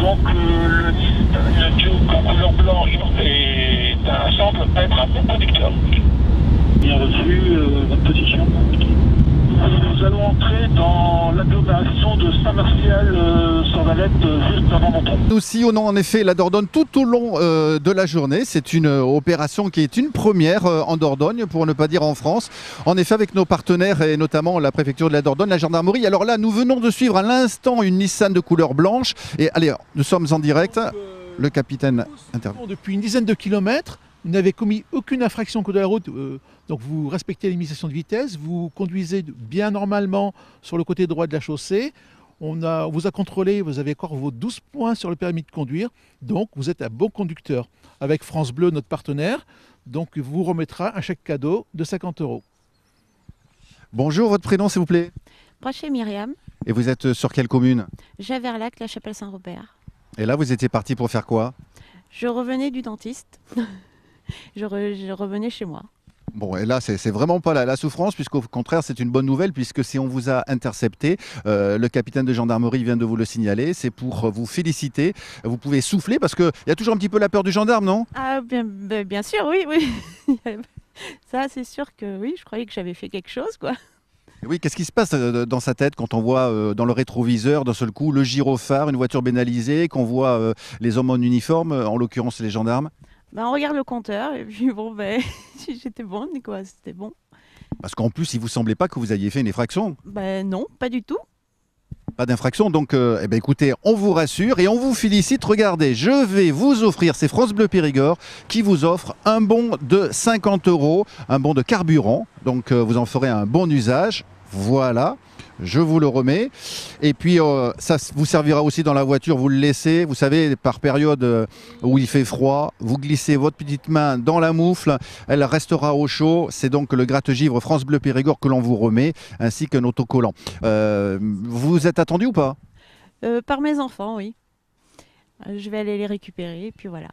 Donc le Duke en couleur blanche semble être un bon conducteur. Bien reçu, votre position. Nous allons entrer dans l'agglomération de Saint-Martial-sur-Valette, juste avant Menton. Nous sillonnons en effet la Dordogne tout au long de la journée. C'est une opération qui est une première en Dordogne, pour ne pas dire en France. En effet, avec nos partenaires et notamment la préfecture de la Dordogne, la gendarmerie. Alors là, nous venons de suivre à l'instant une Nissan de couleur blanche. Et allez, nous sommes en direct. Le capitaine intervient. Depuis une dizaine de kilomètres, vous n'avez commis aucune infraction au code de la route. Donc vous respectez les limitations de vitesse, vous conduisez bien normalement sur le côté droit de la chaussée. On vous a contrôlé, vous avez encore vos 12 points sur le permis de conduire. Donc vous êtes un bon conducteur. Avec France Bleu, notre partenaire, donc vous remettra un chèque cadeau de 50 €. Bonjour, votre prénom s'il vous plaît? Moi, je suis Myriam. Et vous êtes sur quelle commune? Javerlac, la chapelle Saint-Robert. Et là, vous étiez parti pour faire quoi? Je revenais du dentiste. je revenais chez moi. Bon, et là, c'est vraiment pas la souffrance, puisqu'au contraire, c'est une bonne nouvelle, puisque si on vous a intercepté, le capitaine de gendarmerie vient de vous le signaler, c'est pour vous féliciter. Vous pouvez souffler, parce qu'il y a toujours un petit peu la peur du gendarme, non? Ah, bien sûr, oui, oui. Ça, c'est sûr que oui, je croyais que j'avais fait quelque chose, quoi. Et oui, qu'est-ce qui se passe dans sa tête quand on voit dans le rétroviseur, d'un seul coup, le gyrophare, une voiture bénalisée, qu'on voit les hommes en uniforme, en l'occurrence les gendarmes? On regarde le compteur, et puis bon, j'étais bonne, quoi, c'était bon. Parce qu'en plus, il vous semblait pas que vous aviez fait une infraction? Non, pas du tout. Pas d'infraction, donc écoutez, on vous rassure et on vous félicite. Regardez, je vais vous offrir, c'est France Bleu Périgord qui vous offre un bon de 50 €, un bon de carburant, donc vous en ferez un bon usage. Voilà, je vous le remets. Et puis ça vous servira aussi dans la voiture, vous le laissez, vous savez, par période où il fait froid, vous glissez votre petite main dans la moufle, elle restera au chaud. C'est donc le gratte-givre France Bleu Périgord que l'on vous remet, ainsi qu'un autocollant. Vous êtes attendu ou pas? Par mes enfants, oui. Je vais aller les récupérer, et puis voilà.